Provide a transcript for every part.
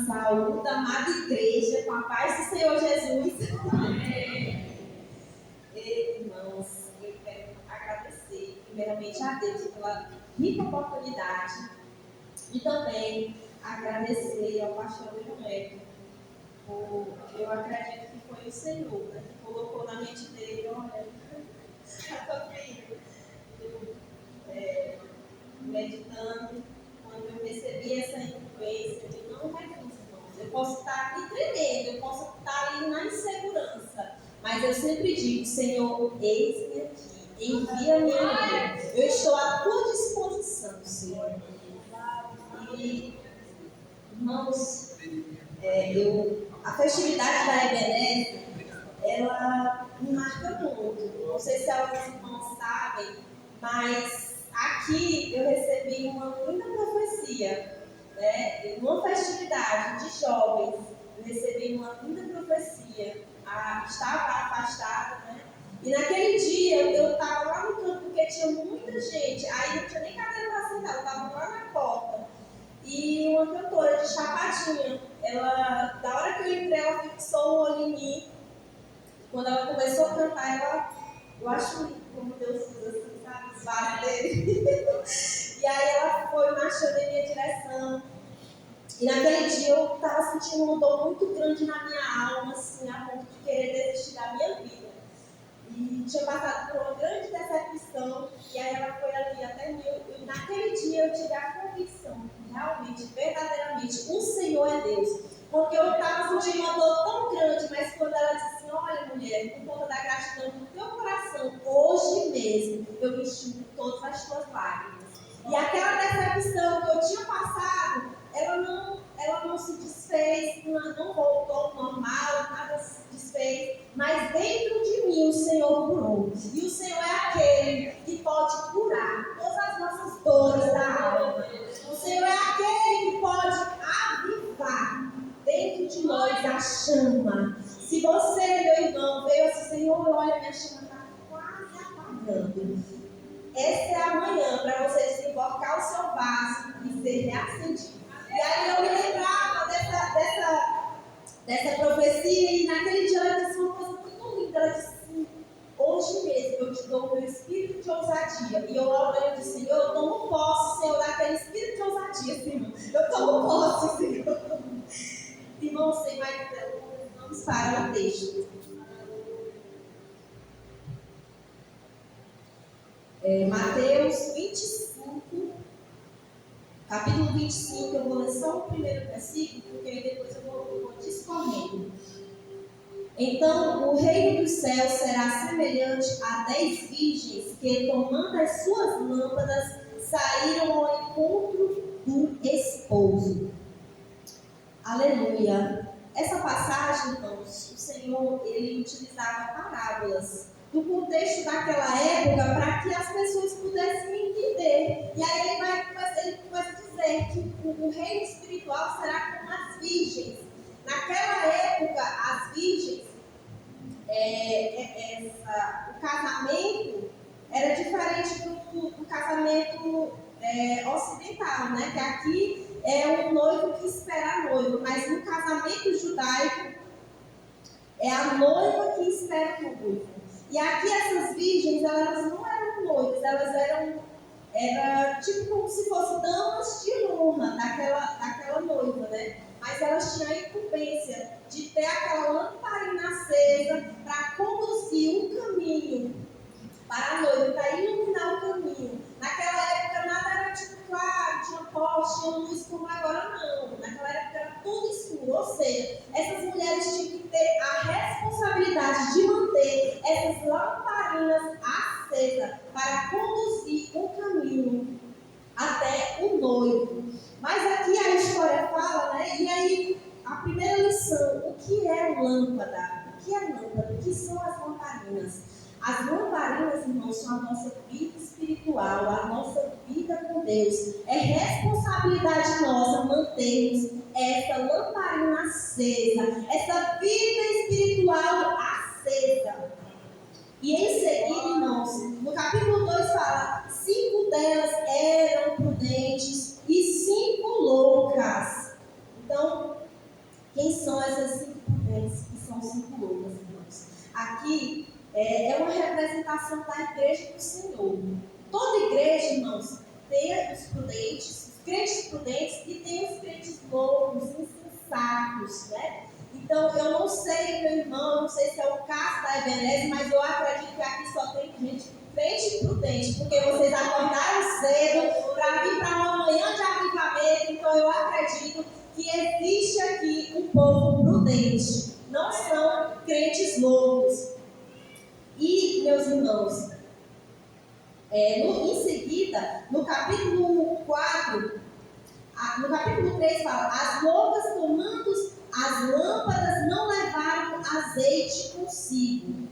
Saúde, amada igreja, com a paz do Senhor Jesus. Irmãos, eu quero agradecer primeiramente a Deus pela rica oportunidade e também agradecer ao pastor Leonardo. Eu acredito que foi o Senhor, né, que colocou na mente dele, olha, a tua filha, meditando, quando eu recebi essa influência, eu digo, não recuso, irmãos, eu posso estar me tremendo, eu posso estar ali na insegurança, mas eu sempre digo, Senhor, eis-me aqui, envia-me a mim, eu estou à tua disposição, Senhor. E, irmãos, a festividade da Ebenezer, ela me marca muito. Não sei se alguns irmãos sabem, mas aqui eu recebi uma linda profecia, né? Numa festividade de jovens, eu recebi uma linda profecia. Estava afastada, né? E naquele dia eu estava lá no canto porque tinha muita gente, aí não tinha nem cadeira para sentar, eu estava lá na porta. E uma cantora de Chapadinha, ela, da hora que eu entrei, ela fixou o olho em mim. Quando ela começou a cantar, eu acho lindo como Deus usa, assim, sabe, os vasos dele. E aí ela foi marchando em minha direção. E naquele dia eu estava sentindo uma dor muito grande na minha alma, assim, a ponto de querer desistir da minha vida. E tinha passado por uma grande decepção, e aí ela foi ali até mim. E naquele dia eu tive a convicção que realmente, verdadeiramente, o Senhor é Deus. Porque eu estava sentindo uma dor tão grande, mas quando ela disse assim, olha mulher, por conta da gratidão do teu coração, hoje mesmo eu enxugo todas as tuas lágrimas. E aquela decepção que eu tinha passado, ela não se desfez, não voltou ao normal, nada se desfez, mas dentro de mim o Senhor curou. E o Senhor é aquele que pode curar todas as nossas dores da alma. O Senhor é aquele que pode avivar dentro de nós a chama. Se você, meu irmão, veio assim, Senhor, olha, minha chama está quase apagando. Essa é a manhã para você desembocar o seu vaso e ser reacendido. E aí eu me lembrava dessa profecia, e naquele dia ela disse uma coisa muito linda. Ela disse assim, hoje mesmo eu te dou o meu espírito de ousadia. E eu orando disse, Senhor, eu tomo posse, Senhor, daquele espírito de ousadia, Senhor. Eu tomo posse, Senhor. Irmão, sem mais delongas, vamos para o texto. Mateus 25, capítulo 25, eu vou ler só o primeiro versículo, porque aí depois eu vou discorrendo. Então, o reino dos céus será semelhante a 10 virgens que, tomando as suas lâmpadas, saíram ao encontro do esposo. Aleluia! Essa passagem, irmãos, o Senhor, ele utilizava parábolas do contexto daquela época para que as pessoas pudessem entender. E aí ele começa a dizer que o reino espiritual será como as virgens. Naquela época, as virgens, o casamento era diferente do casamento ocidental, né? Que aqui é um noivo que espera a noiva, mas no casamento judaico é a noiva que espera o noivo. E aqui essas virgens, elas não eram noivas, elas era tipo como se fossem damas de honra daquela noiva, né? Mas elas tinham a incumbência de ter aquela lamparina acesa para conduzir o caminho para a noiva, para iluminar o caminho. Naquela época nada era tipo claro, tinha poste, tinha luz como agora não. Naquela época era tudo escuro, ou seja, essas mulheres tinham que ter a responsabilidade de manter essas lamparinas acesas para conduzir o caminho até o noivo. Mas aqui a história fala, né? E aí a primeira lição, o que é lâmpada? O que é lâmpada? O que são as lamparinas? As lamparinas, irmãos, são a nossa vida espiritual, a nossa vida com Deus. É responsabilidade nossa mantermos essa lamparina acesa, essa vida espiritual acesa. E em seguida, irmãos, no capítulo 2 fala: 5 delas eram prudentes e 5 loucas. Então, quem são essas 5 prudentes e são 5 loucas, irmãos? Aqui é uma representação da igreja do Senhor. Toda igreja, irmãos, tem os prudentes, os crentes prudentes e tem os crentes loucos, insensatos, né? Então, eu não sei, meu irmão, não sei se é o caso da Ebenezer, mas eu acredito que aqui só tem gente crente prudente, porque vocês acordaram cedo para vir para uma manhã de avivamento. Então, eu acredito que existe aqui um povo prudente, não são crentes loucos. E, meus irmãos, em seguida, no capítulo 4, no capítulo 3 fala: as loucas tomando as lâmpadas não levaram azeite consigo,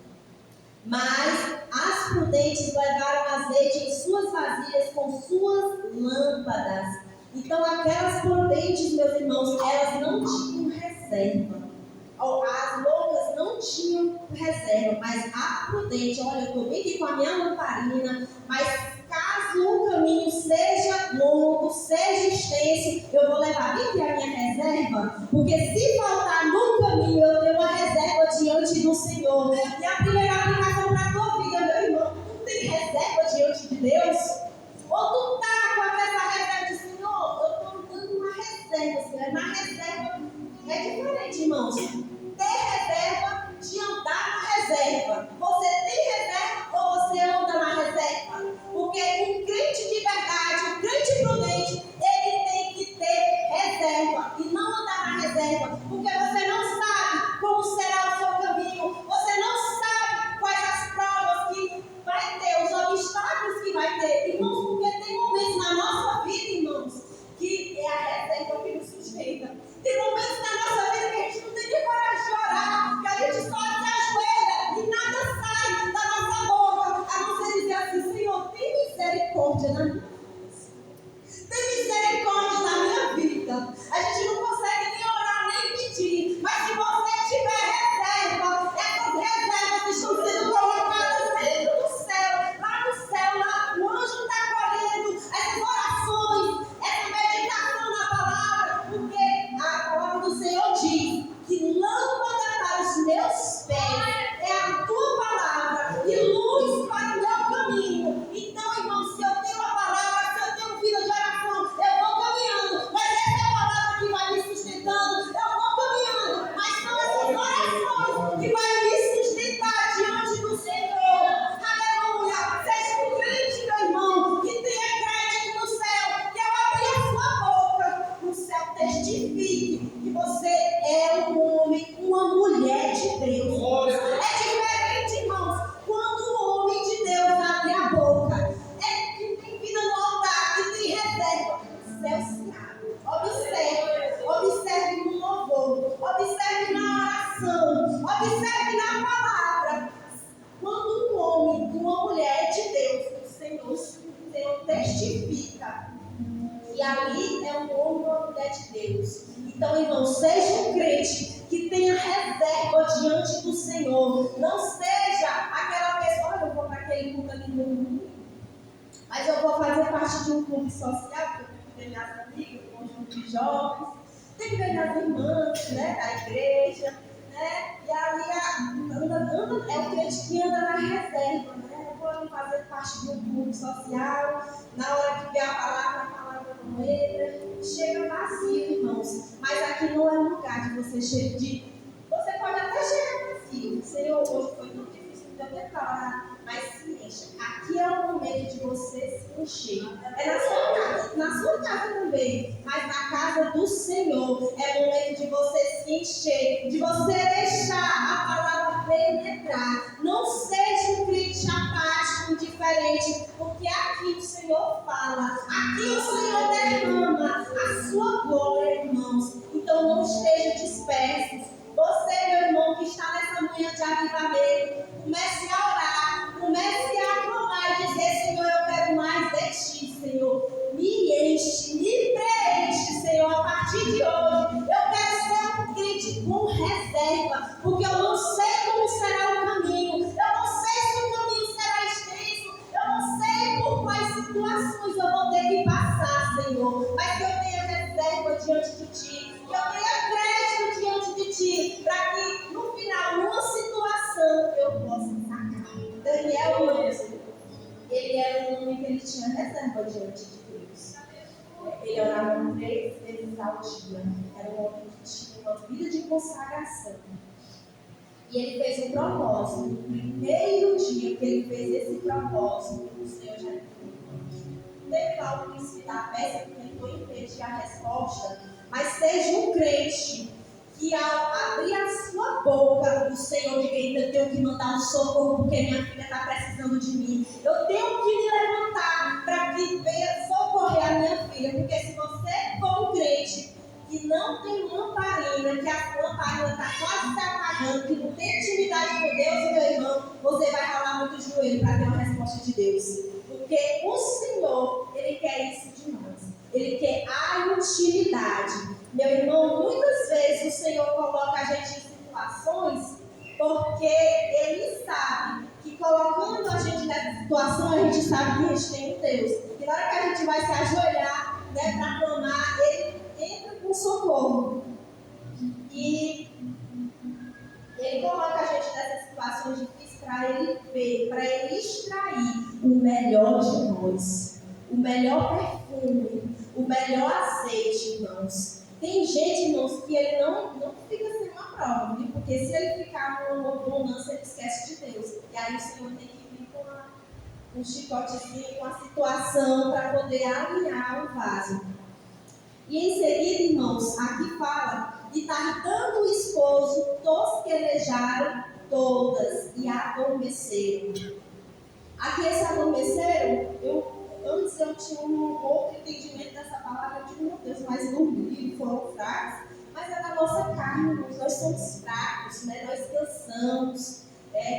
mas as prudentes levaram azeite em suas vasilhas com suas lâmpadas. Então, aquelas prudentes, meus irmãos, elas não tinham reserva. As loucas não tinham reserva, mas a prudente: olha, eu estou bem aqui com a minha lamparina, mas caso o caminho seja longo, seja extenso, eu vou levar bem aqui a minha reserva, porque se faltar no caminho, eu tenho uma reserva diante do Senhor. E a primeira aplicação para a tua vida, meu irmão: tu tem reserva diante de Deus? Ou tu está com essa reserva de: Senhor, eu estou dando uma reserva, Senhor? Na reserva é diferente, irmãos. Ter reserva de andar na reserva. Você tem reserva ou você anda na reserva? Porque um crente de verdade, um crente prudente, ele tem que ter reserva e não andar na reserva, porque você não sabe como será o seu caminho, você não sabe quais as provas que vai ter, os obstáculos que vai ter, irmãos, porque tem momentos na nossa vida, irmãos, que é a reserva que nos sustenta. Tem momentos na nossa vida que a gente não tem nem coragem de orar, que a gente só se ajoelha e nada sai da nossa boca, a não ser dizer assim: Senhor, tem misericórdia na minha vida. Tem misericórdia na minha vida. A gente não consegue nem orar, nem pedir, mas se você tiver reserva, essas reservas estão sendo colocadas dentro do céu, lá o anjo está colhendo essas orações, essa meditação na palavra, porque a palavra do Senhor diz que lâmpada para os meus pés é a tua palavra e luz para o meu caminho. Então, irmãos, se eu tenho a palavra, se eu tenho vida de oração, eu vou caminhando, mas essa é a palavra que vai me sustentando. Eu vou caminhando, mas são essas orações que vai me sustentar diante do Senhor. Aleluia! Seja um crente, meu irmão, que tenha crédito no céu, que ao abrir a sua boca, o céu testifique que você é um homem, uma mulher de Deus. É diferente, irmãos, quando o homem de Deus abre a boca. É que tem vida no altar, que tem reserva. O céu se abre. Observe no louvor, observe na oração, observe na palavra. Quando um homem e uma mulher de Deus, o Senhor testifica. E ali é um homem ou uma mulher de Deus. Então, irmão, seja um crente que tenha reserva diante do Senhor. Não seja aquela pessoa: olha, eu vou para aquele culto ali no domingo, mas eu vou fazer parte de um clube social, porque eu tenho que ver minhas amigas, um conjunto de jovens, tenho que ver minhas irmãs, né, da igreja, né? E ali é o crente que anda na reserva, né? Eu vou ali fazer parte de um clube social, na hora que vê a palavra não entra, chega vazio, irmãos. Mas aqui não é um lugar de você chegar de. Você pode até chegar vazio. Senhor, hoje foi muito difícil, não deu tempo para orar, mas se encha. Aqui é o momento de você se encher. É na sua casa também, mas na casa do Senhor é o momento de você se encher, de você deixar a palavra penetrar. Não seja um crente apático, indiferente, porque aqui o Senhor fala, aqui o Senhor derrama a sua glória, irmãos. Então não esteja dispersos. Você, meu irmão, que está nessa manhã de avivamento, comece a orar, comece a clamar e dizer: Senhor, eu quero mais de ti, Senhor. Me enche, me preenche, Senhor, a partir de hoje. tinha reserva diante de Deus. Ele orava 3 vezes ao dia. Era um homem que tinha uma vida de consagração. E ele fez um propósito. No primeiro dia que ele fez esse propósito, o Senhor já teve lá o príncipe da Pérsia que tentou impedir a resposta, mas seja um crente que ao abrir a sua boca, o Senhor diga: eu tenho que mandar um socorro porque minha filha está precisando de mim. Eu tenho que me levantar para que venha socorrer a minha filha. Porque se você for um crente que não tem lamparina, que a lamparina está quase se apagando, que não tem intimidade com Deus, meu irmão, você vai ralar muito o joelho para ter uma resposta de Deus. Porque o Senhor, Ele quer isso de nós. Ele quer a intimidade. Meu irmão, muitas vezes o Senhor coloca a gente em situações porque Ele sabe que colocando a gente nessa situação, a gente sabe que a gente tem um Deus. E na hora que a gente vai se ajoelhar, né, para clamar, Ele entra com socorro. E Ele coloca a gente nessas situações difíceis para Ele ver, para Ele extrair o melhor de nós. O melhor perfume, o melhor azeite, irmãos. Tem gente, irmãos, que ele não fica sem uma prova, viu? Porque se ele ficar numa bonança, ele esquece de Deus. E aí o Senhor tem que vir com um chicotezinho, com a situação, para poder alinhar o vaso. E em seguida, irmãos, aqui fala: e tardando o esposo, tosquelejaram todas e adormeceram. Aqui esse adormeceram, antes eu tinha um outro entendimento dessa palavra. Eu digo: meu Deus, mas dormiram, foram fracos. Mas é da nossa carne, irmãos. Nós somos fracos, né? Nós cansamos.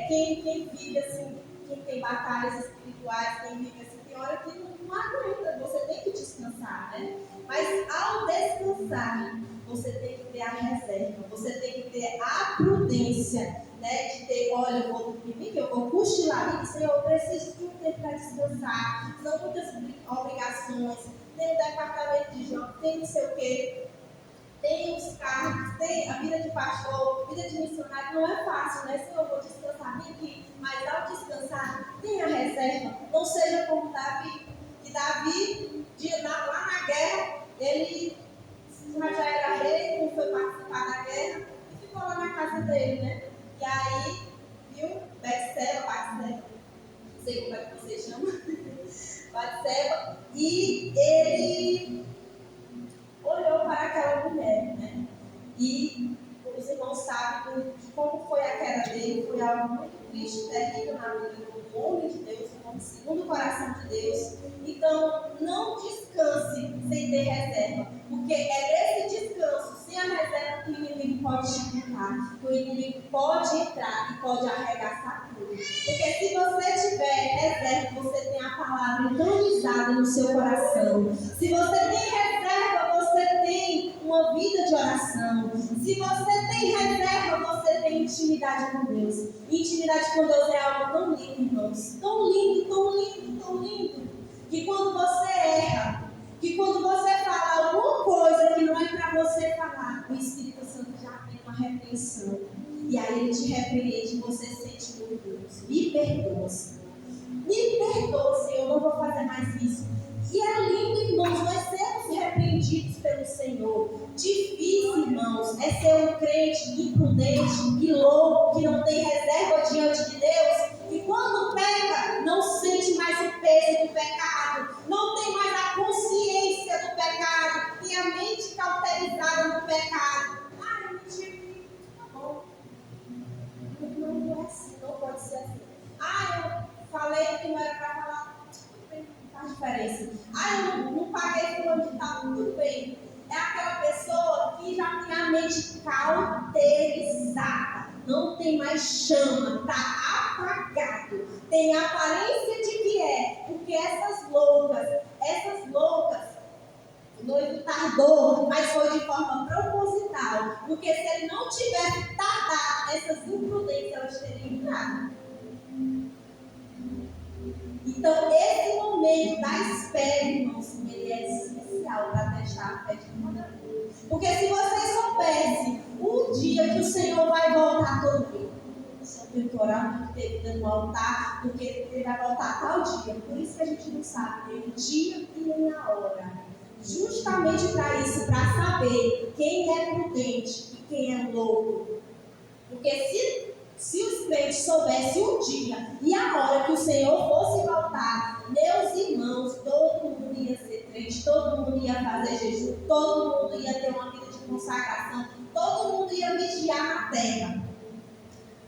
Quem vive assim, quem tem batalhas espirituais, quem vive assim, tem hora que não aguenta. Você tem que descansar, né? Mas ao descansar, você tem que ter a reserva, você tem que ter a prudência, né? De ter: olha, eu vou dormir, eu vou cochilar, Senhor, eu preciso de um tempo para descansar. São muitas obrigações, tem o departamento de jovens, tem não sei o quê, tem os cargos, tem a vida de pastor, vida de missionário. Não é fácil, né? Senhor, eu vou descansar bem aqui, mas ao descansar, tenha reserva. Não seja como Davi, que Davi, lá na guerra, ele já era rei, não foi participar da guerra, e ficou lá na casa dele, né? E aí, viu, Batseba, não sei como é que você chama, Batseba, e ele olhou para aquela mulher, né? E os irmãos sabem de como foi a queda dele. Foi algo muito triste, terrível na vida do homem de Deus, um homem segundo o coração de Deus. Então, não descanse sem ter reserva, porque é nesse descanso, sem a reserva, que o inimigo pode te tentar, que o inimigo pode entrar e pode arregaçar tudo. Porque se você tiver reserva, você tem a palavra entronizada no seu coração. Se você tem reserva, você tem uma vida de oração. Se você tem reserva, você tem intimidade com Deus. E intimidade com Deus é algo tão lindo, irmãos. Tão lindo, tão lindo, tão lindo. Que quando você erra, que quando você fala alguma coisa que não é para você falar, o Espírito Santo já tem uma repreensão. E aí ele te repreende e você sente: meu Deus, me perdoa, Senhor. Me perdoa, Senhor, eu não vou fazer mais isso. E é lindo, irmãos, nós sermos repreendidos pelo Senhor. Difícil, irmãos, é ser um crente imprudente e louco, que não tem reserva diante de Deus, e quando peca, não sente mais o peso do pecado, não tem mais a consciência do pecado, tem a mente cauterizada do pecado. Ah, eu menti, tá bom. Não é assim, não pode ser assim. Ah, eu falei que não era para falar. Faz diferença. Eu não paguei fulano de tal, tudo bem. É aquela pessoa que já tem a mente cauterizada, não tem mais chama, está apagado, tem a aparência de que é, porque essas loucas, o noivo tardou, mas foi de forma proposital, porque se ele não tivesse tardado nessas imprudências, elas teriam entrado. Então, esse momento da espera, irmãos, ele é essencial para testar a fé de cada um. Porque se vocês soubessem o dia que o Senhor vai voltar todo mundo, tenho que orar, eu tenho que ter vida no altar, porque ele vai voltar tal dia. Por isso que a gente não sabe nem o dia e nem a hora. Justamente para isso, para saber quem é prudente e quem é louco. Porque se os crentes soubessem o dia e a hora que o Senhor fosse voltar, meus irmãos, todo mundo ia ser crente, todo mundo ia fazer jejum, todo mundo ia ter uma vida de consagração, todo mundo ia vigiar na terra.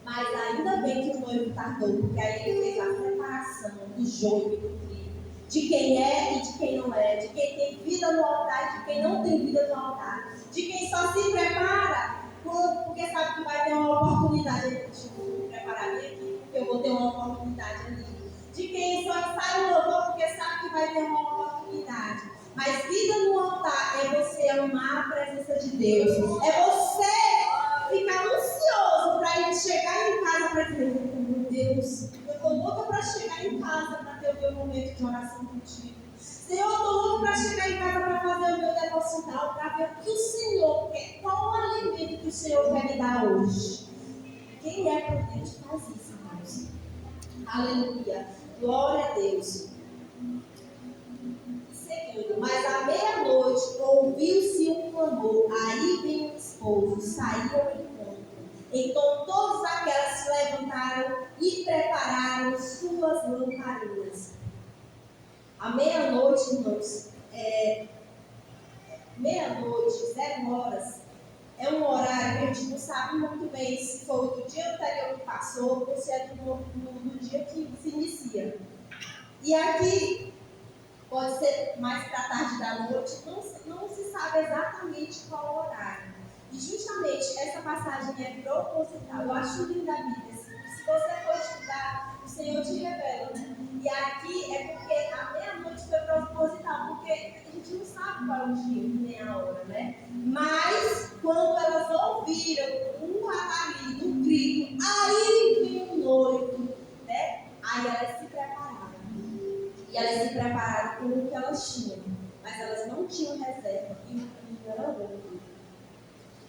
Mas ainda bem que o noivo tardou, porque aí ele fez a separação do joio e do trigo, de quem é e de quem não é, de quem tem vida no altar e de quem não tem vida no altar, de quem só se prepara porque sabe que vai ter uma oportunidade. Deixa eu me preparar bem aqui, porque eu vou ter uma oportunidade ali. De quem só sai no louvor porque sabe que vai ter uma oportunidade. Mas vida no altar é você amar a presença de Deus. É você ficar ansioso para ir chegar em casa para dizer: meu Deus, eu estou louca para chegar em casa para ter o meu momento de oração contigo. Senhor, eu estou louco para chegar em casa para fazer o meu devocional, para ver o que o Senhor quer, qual o alimento que o Senhor quer me dar hoje. Quem é prudente faz isso, irmãos. Aleluia. Glória a Deus. Seguindo, mas à meia-noite ouviu-se um clamor. Aí veio o esposo, saiu ao encontro. Então todos aquelas se levantaram e prepararam suas lamparinas. À meia-noite, irmãos, meia-noite, 0 horas, é um horário que a gente não sabe muito bem se foi do dia anterior que passou ou se é do dia que se inicia. E aqui pode ser mais para a tarde da noite, não se sabe exatamente qual o horário. E justamente essa passagem é proposital. Eu acho linda a Bíblia. Se você for estudar, o Senhor te revela, né? E aqui é porque a meia-noite foi proposital, porque a gente não sabe qual é o dia nem a hora, né? Mas quando elas ouviram um raparigo, um grito, aí veio o noivo, né? Aí elas se prepararam. E elas se prepararam com o que elas tinham, mas elas não tinham reserva, e o caminho era longo.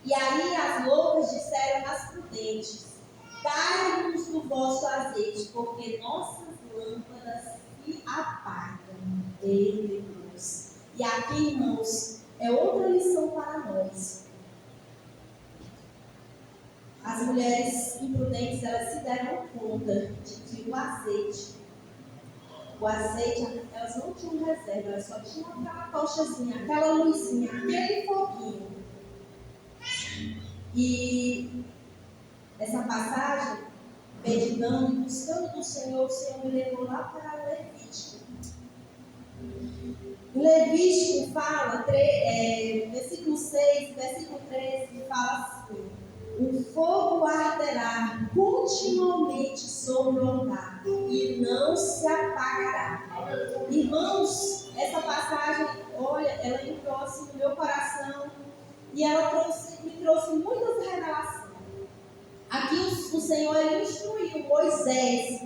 E aí as loucas disseram às prudentes: dai-nos do vosso azeite, porque nossas lâmpadas se apagam. Meu Deus. E aqui, irmãos, é outra lição para nós. As mulheres imprudentes, elas se deram conta de que o azeite, elas não tinham reserva, elas só tinham aquela tochazinha, aquela luzinha, aquele foguinho. E essa passagem, meditando e buscando do Senhor, o Senhor me levou lá para Levítico. Em Levítico fala, versículo 6, versículo 13, fala assim: o fogo arderá continuamente sobre o altar e não se apagará. Irmãos, essa passagem, olha, ela entrou assim no meu coração e ela me trouxe muitas revelações. Aqui o Senhor ele instruiu Moisés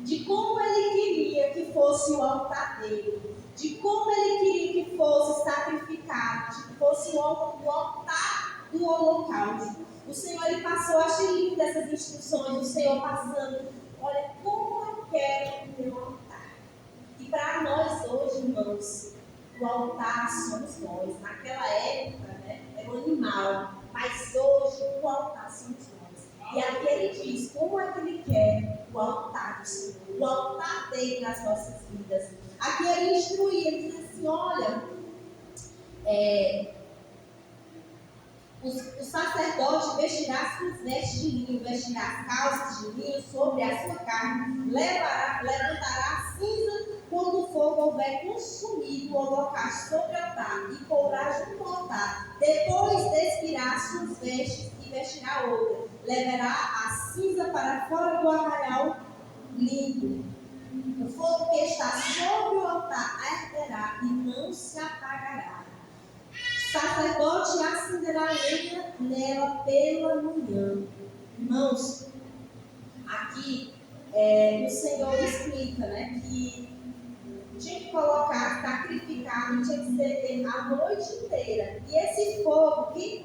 de como ele queria que fosse o altar dele, de como ele queria que fosse sacrificado, de que fosse o altar do holocausto. O Senhor ele passou, achei lindo essas instruções, o Senhor passando, olha como eu quero o meu altar. E para nós hoje, irmãos, o altar somos nós. Naquela época, né, era um animal, mas hoje o altar somos nós. E aqui ele diz como é que ele quer o altar do Senhor, o altar dele nas nossas vidas. Aqui ele instrui, ele diz assim: olha, o sacerdote vestirá suas vestes de linho, vestirá calças de linho sobre a sua carne, levantará a cinza quando o fogo houver consumido o holocausto sobre o altar e porá junto ao altar. Depois despirá suas vestes e vestirá outra. Levará a cinza para fora do arraial limpo. O fogo que está sobre o altar arderá e não se apagará. O sacerdote acenderá a lenha nela pela manhã. Irmãos, aqui o Senhor explica, né, que tinha que colocar, sacrificar, tinha que ser a noite inteira. E esse fogo, quem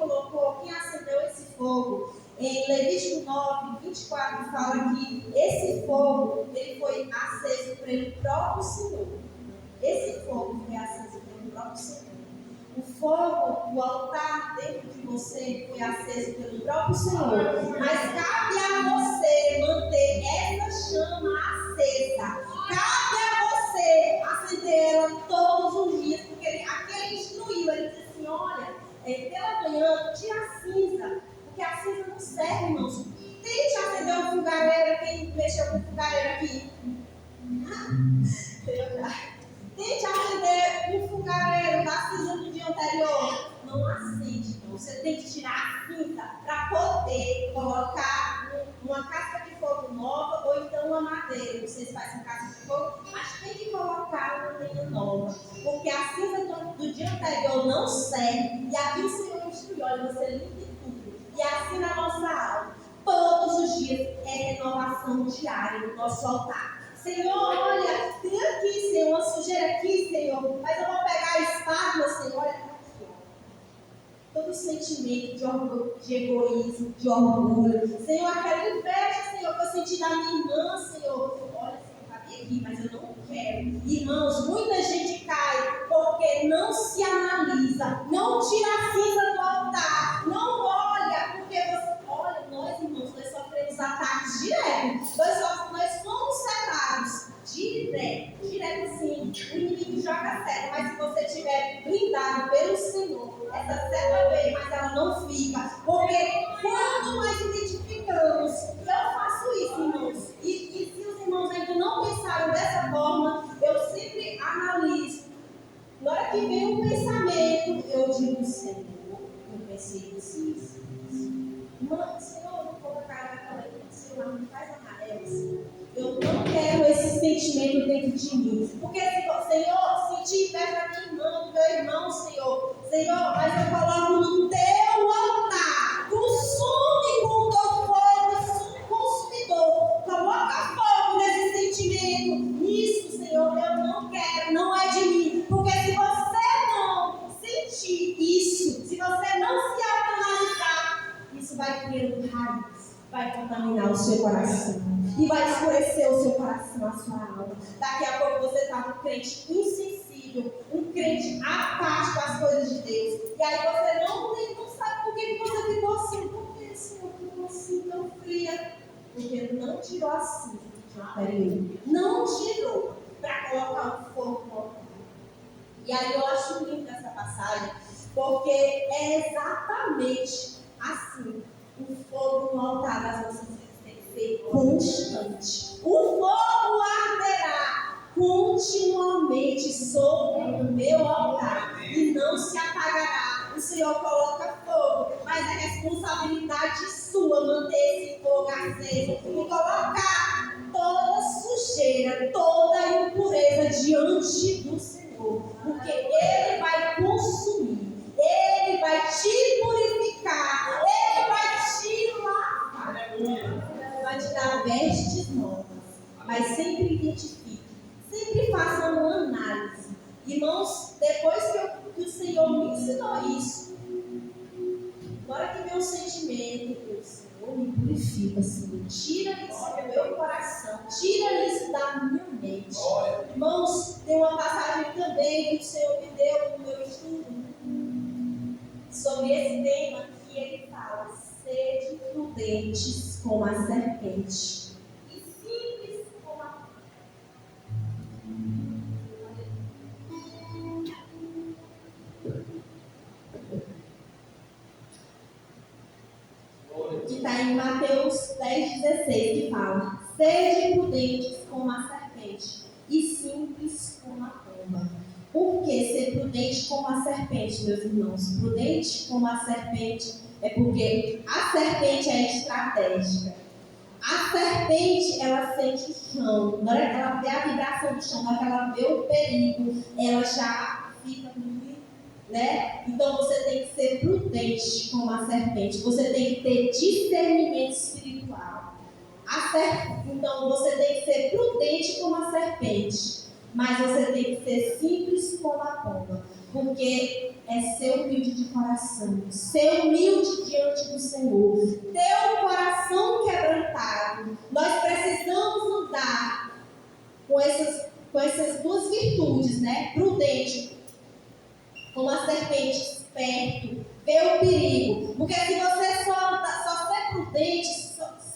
acendeu esse fogo, Em Levítico 9, 24, fala que esse fogo ele foi aceso pelo próprio Senhor. Esse fogo foi aceso pelo próprio Senhor. O fogo, o altar dentro de você foi aceso pelo próprio Senhor. Mas cabe a você manter essa chama acesa. Cabe a você acender ela todos os dias. Porque aqui ele instruiu, ele disse assim, olha, pela manhã, tira a cinza. Porque a cinza não serve, irmãos. Tente acender um fogareiro. Quem mexeu com fogareiro aqui? Tente acender um fogareiro da cinza do dia anterior. Não acende, então. Você tem que tirar a cinza para poder colocar uma casca de fogo nova ou então uma madeira. Vocês fazem casca de fogo, mas tem que colocar uma lenha nova. Porque a cinza do dia anterior não serve. E aqui o Senhor instruiu, olha, você limpe tudo. E assim na nossa alma, todos os dias é renovação diária no nosso altar. Senhor, olha, tem aqui, Senhor, uma sujeira aqui, Senhor, mas eu vou pegar a espátula, Senhor, olha, está aqui, ó. Todo sentimento de egoísmo, de orgulho, Senhor, aquela inveja, Senhor, que eu senti da minha irmã, Senhor, olha, Senhor, está aqui, mas eu não quero. Irmãos, muita gente cai porque não se analisa, não tira a cinza do altar, não olha, porque você, olha, nós, irmãos, nós sofremos ataques diretos, nós somos secados direto assim, o inimigo joga seta, mas se você estiver blindado pelo Senhor, essa seta vem, mas ela não fica, porque quando nós identificamos, eu faço isso, irmãos, e se os irmãos ainda não pensaram dessa forma, eu sempre analiso, na hora que vem um pensamento, eu digo, Senhor, eu pensei isso. Mano, Senhor, eu não vou colocar naquela coisa, Senhor, não faz amarelo, Senhor. Eu não quero esse sentimento dentro de mim. Porque, Senhor, senti inveja da minha irmã, do meu irmão, Senhor, mas eu coloco no teu altar. Consome com o teu fogo, consumidor. Coloca fogo nesse sentimento. Nisso, Senhor, eu não quero, não é de mim. Porque se você não sentir isso, se você não se autoanalisar, isso vai criando raiz, vai contaminar o seu coração. E vai escurecer o seu coração, a sua alma. Daqui a pouco você está um crente insensível, um crente apático às coisas de Deus. E aí você não sabe por que você ficou assim. Por que, Senhor, ficou assim tão fria? Porque não tirou a cinza do anterior. Não tirou para colocar o fogo no altar. E aí eu acho lindo essa passagem, porque é exatamente assim. O fogo no altar das nossas vidas tem que ser constante. O fogo arderá continuamente sobre o meu altar e não se apagará. O Senhor coloca fogo, mas é responsabilidade sua manter esse fogo aceso e colocar toda sujeira, toda impureza diante do Senhor, porque Ele vai consumir, Ele vai te purificar, Ele vai te lavar, vai te dar vestes novas, mas sempre identifique, sempre faça uma análise. Irmãos, depois que o Senhor me ensinou isso, agora que vem um sentimento, o Senhor me purifica, Senhor, tira isso do meu coração, tira isso da minha mente. Irmãos, tem uma passagem também que o Senhor me deu no meu estudo sobre esse tema, que ele fala: sede prudentes como a serpente e simples como a que está em Mateus 10,16, que fala: sede prudentes como a serpente e simples como a pomba. Por que ser prudente como a serpente, meus irmãos? Prudente como a serpente é porque a serpente é estratégica. A serpente, ela sente o chão. Na hora que ela vê a vibração do chão, na hora que ela vê o perigo, ela já fica né? Então você tem que ser prudente como a serpente. Você tem que ter discernimento espiritual. Então você tem que ser prudente como a serpente, mas você tem que ser simples como a pomba, porque é ser humilde de coração, ser humilde diante do Senhor, ter com essas duas virtudes, né? Prudente, como a serpente, esperto, vê o perigo. Porque se você só ser prudente,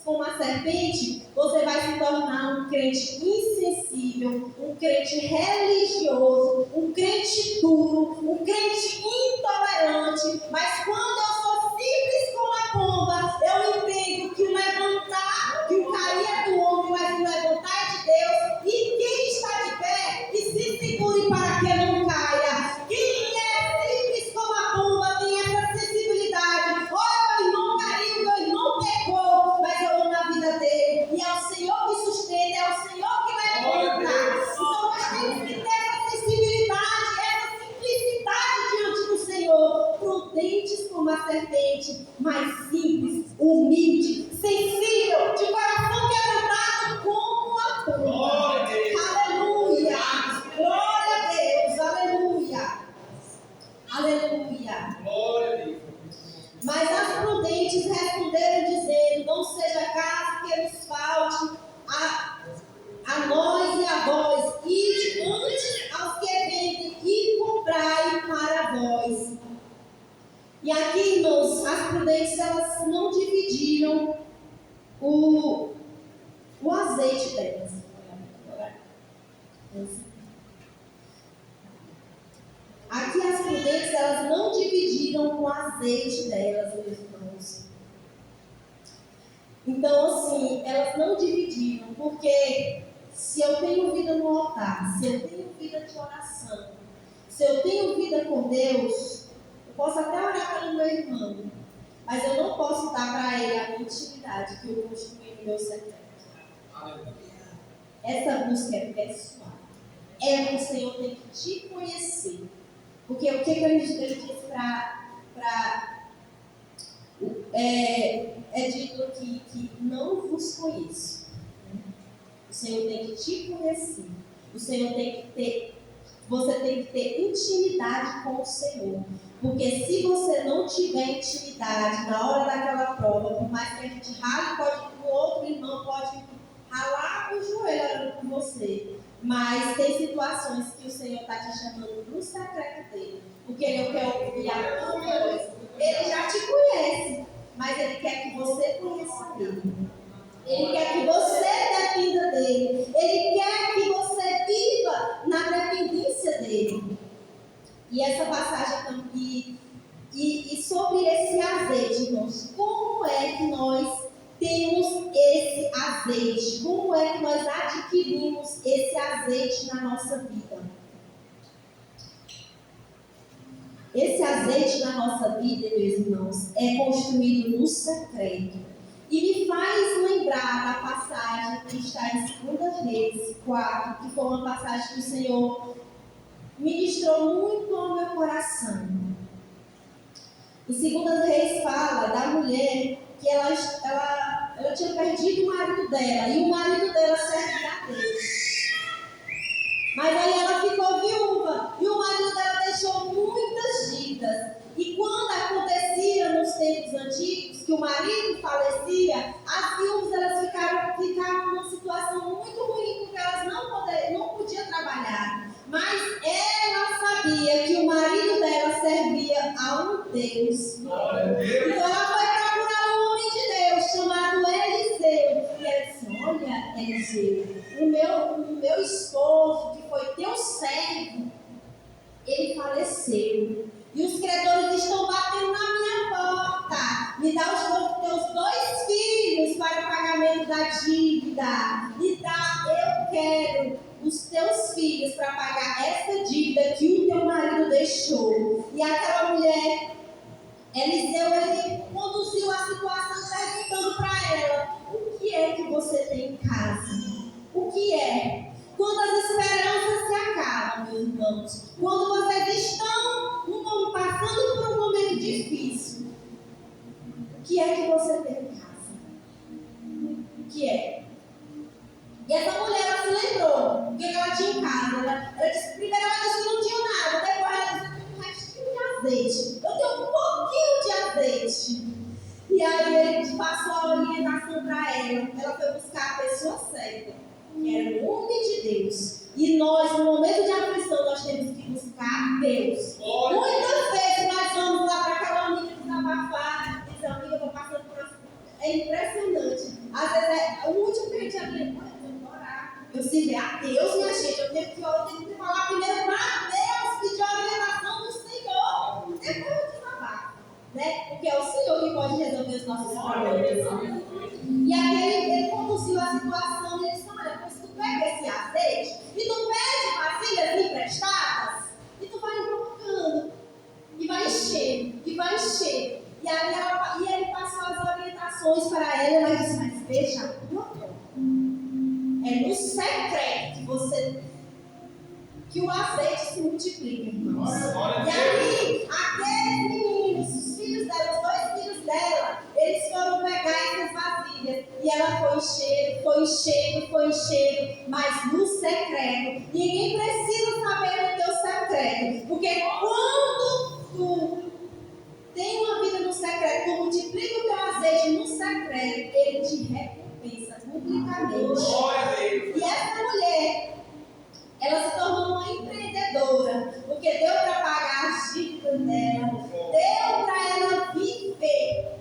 como a serpente, você vai se tornar um crente insensível, um crente religioso, um crente duro, um crente intolerante. Mas quando eu sou simples como a pomba, eu entendo que o levantar, que o cair é do homem, mas o levantar é de Deus. E quem está de pé, que se segure para que não caia. Quem é simples como a pomba tem essa sensibilidade. Olha, meu irmão caiu, meu irmão pecou, mas eu amo a vida dele. E é o Senhor que sustenta, é o Senhor que levanta. Então nós temos que ter essa sensibilidade, essa simplicidade diante do Senhor. Prudentes como a serpente, mas simples, humilde, sensível, de coração quebrantado como a pomba. Aleluia! Glória a Deus! Aleluia! Aleluia! Glória a Deus. Mas as prudentes responderam dizendo: não seja caso que nos falte a nós e a vós, e antes aos que vendem e comprai para vós. E aqui, irmãos, as prudentes, elas não dividiram o azeite delas. Aqui as prudentes, elas não dividiram o azeite delas, meus irmãos. Então, assim, elas não dividiram, porque se eu tenho vida no altar, se eu tenho vida de oração, se eu tenho vida com Deus, eu posso até orar pelo meu irmão, mas eu não posso dar para ele a minha intimidade que eu construí no meu secreto. Essa busca é pessoal. O Senhor tem que te conhecer. Porque o que ele diz é dito aqui que não vos conheço. O Senhor tem que te conhecer. Você tem que ter intimidade com o Senhor. Porque se você não tiver intimidade na hora daquela prova, por mais que a gente rale, o outro irmão pode ralar o joelho com você. Mas tem situações que o Senhor está te chamando no secreto dele. Porque Ele quer ouvir a tua voz. Ele já te conhece, mas Ele quer que você conheça Ele. Ele quer que você dependa dele. Ele quer que você viva na dependência dele. E essa passagem também, e sobre esse azeite, irmãos, como é que nós temos esse azeite? Como é que nós adquirimos esse azeite na nossa vida? Esse azeite na nossa vida, meus irmãos, é construído no secreto. E me faz lembrar da passagem que está em 2 Reis 4, que foi uma passagem que o Senhor ministrou muito ao meu coração. Em 2 Reis fala da mulher que ela tinha perdido o marido dela, e o marido dela servia a Deus. Mas aí ela ficou viúva, e o marido dela deixou muitas dívidas. E quando acontecia nos tempos antigos, que o marido falecia, as viúvas elas ficavam numa situação muito ruim, porque elas não podiam trabalhar. Mas ela sabia que o marido dela servia a um Deus. Então ela foi procurar um homem de Deus chamado Eliseu. E ela disse: olha, Eliseu, o meu esposo, que foi teu servo, ele faleceu. E os credores estão batendo na minha porta. Me dá os teus 2 filhos para o pagamento da dívida. Eu quero os teus filhos para pagar essa dívida que o teu marido deixou. E aquela mulher, Eliseu, ele conduziu a situação perguntando para ela: o que é que você tem em casa? O que é? Quando as esperanças se acabam, meus irmãos, quando vocês estão passando por um momento difícil, o que é que você tem em casa? O que é? E essa mulher, ela se lembrou o que ela tinha em casa. Ela disse, primeiro ela disse que não tinha nada, depois ela disse que tinha um restinho de azeite. Eu tenho um pouquinho de azeite. E aí ele passou a orientação para ela. Ela foi buscar a pessoa certa. que era o homem de Deus. E nós, no momento de aflição, nós temos que buscar Deus. Muitas vezes nós vamos lá para aquela amiga desabafar, dizer, amiga, eu estou passando por uma... É impressionante. Às vezes, o último que a gente abre, eu vou orar. Eu sirvo a Deus, minha gente. Eu tenho que orar, eu tenho que falar primeiro para Deus, pedir a orientação do Senhor. Depois eu desabafo, né? Porque é o Senhor que pode resolver os nossos problemas. E aquele, ele conduziu a situação e ele disse, olha, pois tu pega esse azeite e tu pede vasilhas emprestadas e tu vai colocando e vai enchendo, e vai enchendo. E aí ele passou as orientações para ela, ela disse, mas veja a tua mão. É no secreto que o azeite se multiplica, irmãos. E aí, aqueles meninos, os filhos dela, os 2 filhos dela, eles foram pegar essas vasilhas. E ela foi enchendo, mas no secreto. Ninguém precisa saber do teu secreto. Porque quando tu tem uma vida no secreto, tu multiplica o teu azeite no secreto, ele te recompensa publicamente. E essa mulher, ela se tornou uma empreendedora, porque deu para pagar as dívidas dela, deu para ela viver.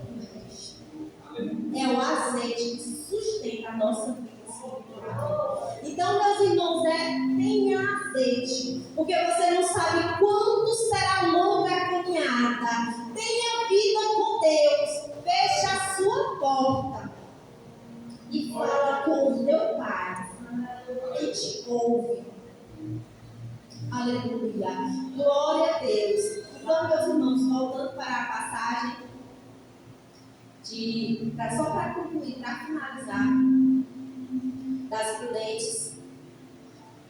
É o azeite que sustenta a nossa vida espiritual. Então, meus irmãos, tenha azeite, porque você não sabe quanto será longa a caminhada. Tenha vida com Deus, feche a sua porta e fala com o teu Pai, que te ouve. Aleluia. Glória a Deus. Então, meus irmãos, voltando para a passagem, só para concluir, para finalizar, das prudentes.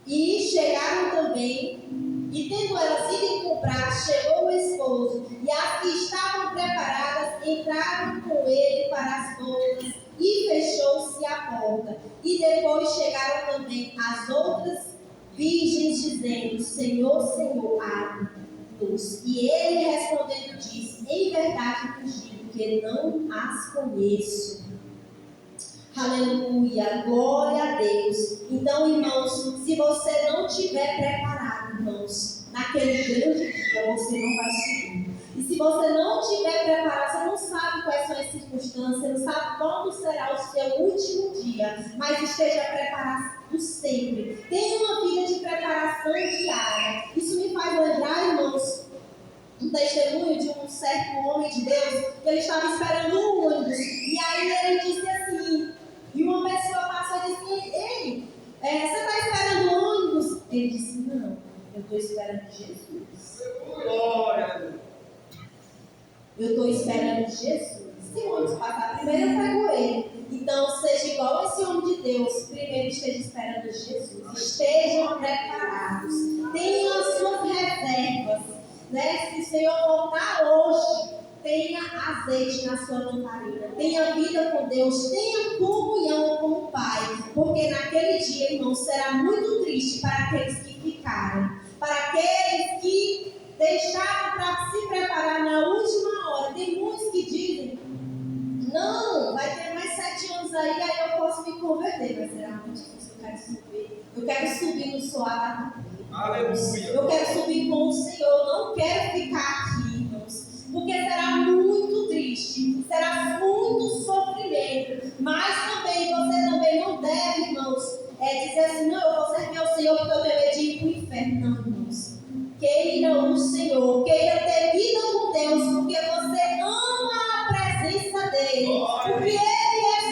E chegaram também, e tendo elas ido comprar, chegou o esposo, e as que estavam preparadas entraram com ele para as bodas, e fechou-se a porta. E depois chegaram também as outras virgens, dizendo, Senhor, Senhor, abre-nos. E ele respondendo disse, em verdade vos digo que não as conheço. Aleluia, glória a Deus. Então, irmãos, se você não estiver preparado, irmãos, naquele grande dia, você não vai subir. E se você não estiver preparado, você não sabe quais são as circunstâncias, você não sabe quando será o seu último dia, mas esteja preparado sempre. Tenha uma vida de preparação diária. Isso me faz lembrar, irmãos, um testemunho de um certo homem de Deus, que ele estava esperando um ônibus, e aí ele disse assim, e uma pessoa passou e disse, ei, você está esperando o ônibus? Ele disse, não, eu estou esperando Jesus. Glória. Eu estou esperando Jesus. Se o ônibus passar primeiro, eu pego ele. Então, seja igual a esse homem de Deus. Primeiro, esteja esperando Jesus. Estejam preparados. Tenham as suas reservas. Né? Se o Senhor voltar hoje, tenha azeite na sua lamparina. Tenha vida com Deus. Tenha comunhão com o Pai. Porque naquele dia, irmão, será muito triste para aqueles que ficaram. Para aqueles que deixaram para se preparar na última hora. Tem muitos que dizem, não, vai ter mais 7 anos aí eu posso me converter. Mas será muito difícil, eu quero subir no soar da tua. Aleluia. Eu quero subir com o Senhor, não quero ficar aqui, irmãos. Porque será muito triste, será muito sofrimento. Mas também, você também não deve, irmãos, dizer assim, não, eu vou servir ao Senhor porque eu tenho medo de ir para o inferno. Não, irmãos. Queira o Senhor, queira ter vida com Deus, porque você ama a presença dEle, porque Ele é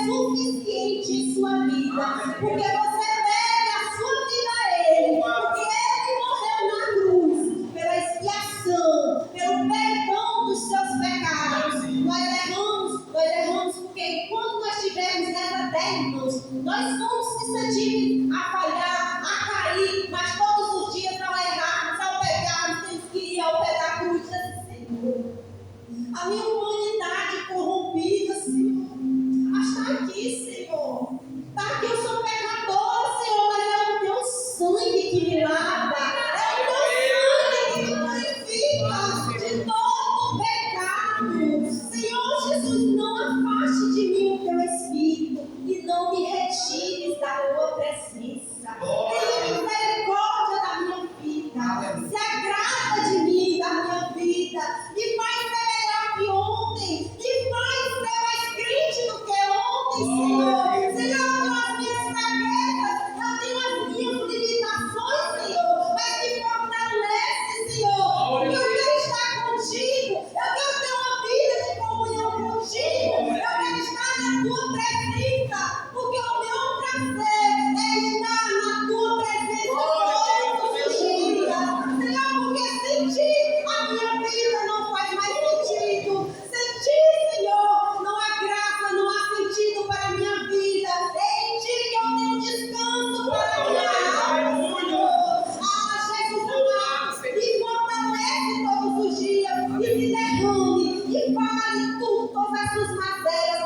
suficiente em sua vida, porque você deve a sua vida a Ele, porque Ele morreu na cruz, pela expiação, pelo perdão dos seus pecados. Nós erramos porque quando nós estivermos nessa terra, irmãos, nós somos suscetíveis a falhar, a cair, mas todos os dias ao errarmos, ao pecarmos, temos que ir ao pé da cruz e dizer, Senhor, a minha humanidade corrompida, Senhor, mas está aqui, Senhor, está aqui, eu sou pecadora, Senhor, mas é o teu sangue que me lava, é o teu sangue que me purifica de todo pecado. Senhor Jesus, não afaste de mim o teu Espírito e não me retires da tua presença. de tudo, todas as suas mazelas,